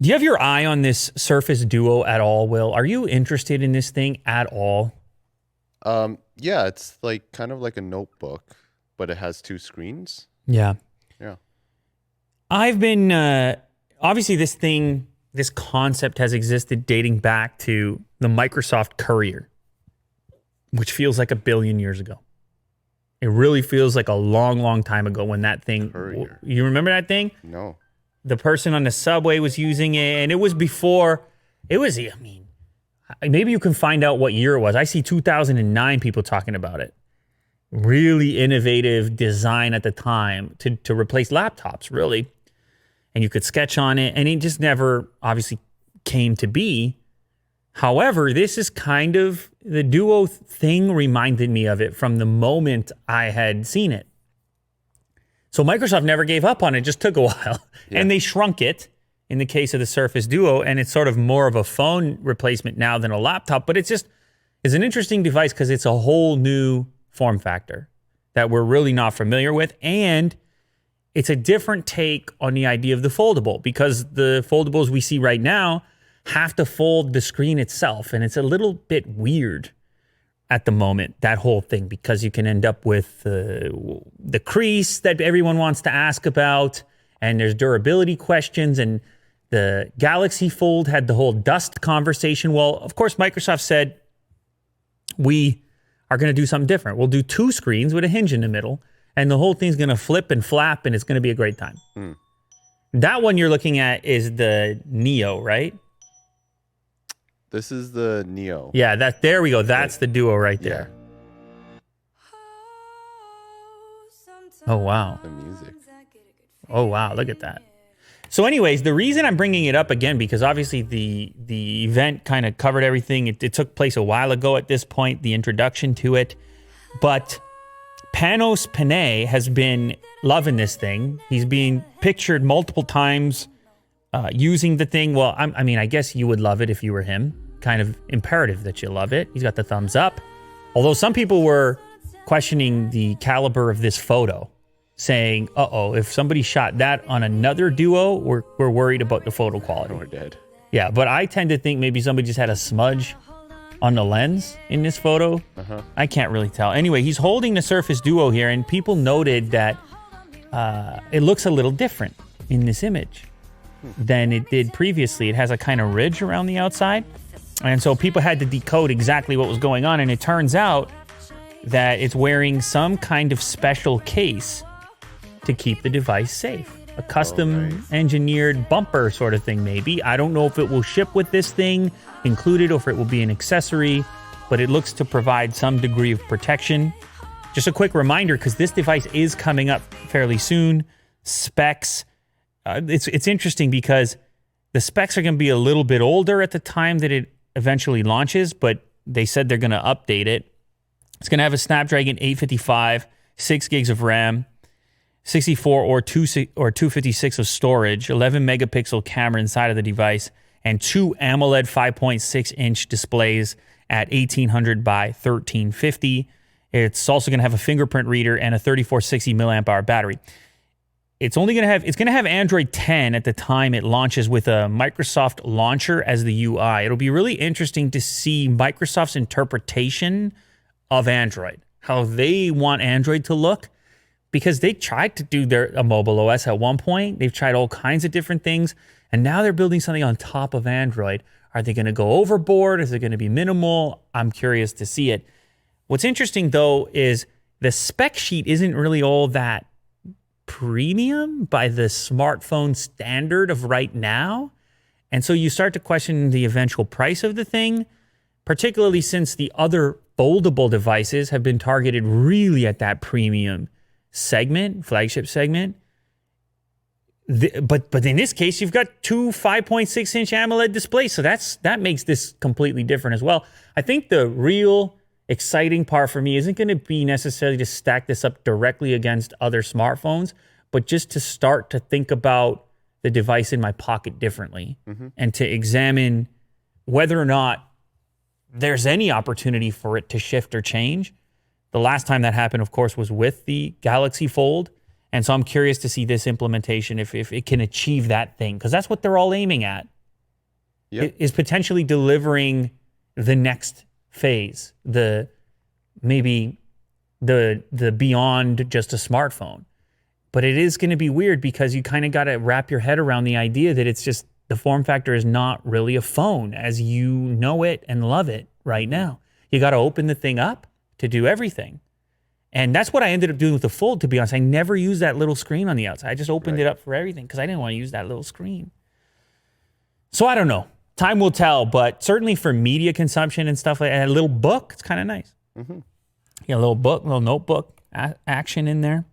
Do you have your eye on this Surface Duo at all, Will? Are you interested in this thing at all? Yeah, it's like kind of like a notebook, but it has two screens. Yeah. Yeah. I've been, obviously, this concept has existed dating back to the Microsoft Courier, which feels like a billion years ago. It really feels like a long, long time ago when that thing, Courier. you remember that thing? No. The person on the subway was using it, and it was before, I mean, maybe you can find out what year it was. I see 2009 people talking about it. Really innovative design at the time to replace laptops, really. And you could sketch on it, and it just never obviously came to be. However, this is kind of the Duo thing reminded me of it from the moment I had seen it. So Microsoft never gave up on it, just took a while. Yeah. And they shrunk it in the case of the Surface Duo, and it's sort of more of a phone replacement now than a laptop, but it's an interesting device because it's a whole new form factor that we're really not familiar with, and it's a different take on the idea of the foldable because the foldables we see right now have to fold the screen itself, and it's a little bit weird at the moment, that whole thing, because you can end up with the crease that everyone wants to ask about, and there's durability questions, and the Galaxy Fold had the whole dust conversation. Well, of course, Microsoft said, we are going to do something different. We'll do two screens with a hinge in the middle, and the whole thing's going to flip and flap, and it's going to be a great time. That one you're looking at is the Neo, right? This is the Neo. Yeah, there we go. That's the Duo right Yeah. there. Oh, wow. The music. Oh, wow. Look at that. So anyways, the reason I'm bringing it up again, because obviously the event kind of covered everything. It took place a while ago at this point, the introduction to it. But Panos Panay has been loving this thing. He's being pictured multiple times using the thing. Well, I mean, I guess you would love it if you were him. Kind of imperative that you love it. He's got the thumbs up. Although some people were questioning the caliber of this photo, saying, uh-oh, if somebody shot that on another Duo, we're worried about the photo quality. We're dead. Yeah, but I tend to think maybe somebody just had a smudge on the lens in this photo. I can't really tell. Anyway, he's holding the Surface Duo here, and people noted that it looks a little different in this image than it did previously. It has a kind of ridge around the outside. And so people had to decode exactly what was going on. And it turns out that it's wearing some kind of special case to keep the device safe. A custom engineered bumper sort of thing, maybe. I don't know if it will ship with this thing included or if it will be an accessory, but it looks to provide some degree of protection. Just a quick reminder, because this device is coming up fairly soon. Specs. It's interesting because the specs are going to be a little bit older at the time that it eventually launches, but they said they're going to update it. It's going to have a Snapdragon 855, 6 gigs of RAM, 64 or 256 of storage, 11 megapixel camera inside of the device, and two AMOLED 5.6-inch displays at 1800 by 1350. It's also going to have a fingerprint reader and a 3460 milliamp hour battery. It's going to have Android 10 at the time it launches with a Microsoft launcher as the UI. It'll be really interesting to see Microsoft's interpretation of Android, how they want Android to look, because they tried to do a mobile OS at one point. They've tried all kinds of different things, and now they're building something on top of Android. Are they going to go overboard? Is it going to be minimal? I'm curious to see it. What's interesting, though, is the spec sheet isn't really all that premium by the smartphone standard of right now. And so you start to question the eventual price of the thing, particularly since the other foldable devices have been targeted really at that premium segment, flagship segment. But in this case, you've got two 5.6-inch AMOLED displays, so that makes this completely different as well. I think the real exciting part for me isn't going to be necessarily to stack this up directly against other smartphones, but just to start to think about the device in my pocket differently and to examine whether or not there's any opportunity for it to shift or change. The last time that happened, of course, was with the Galaxy Fold, And so I'm curious to see this implementation if it can achieve that thing, because that's what they're all aiming at. Yep. Is potentially delivering the next phase, maybe the beyond just a smartphone. But it is going to be weird because you kind of got to wrap your head around the idea that it's just the form factor is not really a phone as you know it and love it right now. You got to open the thing up to do everything. And that's what I ended up doing with the Fold, to be honest. I never used that little screen on the outside. I just opened it up for everything because I didn't want to use that little screen. So I don't know. Time will tell, but certainly for media consumption and stuff like that, a little book, it's kind of nice. Yeah, a little book, a little notebook action in there.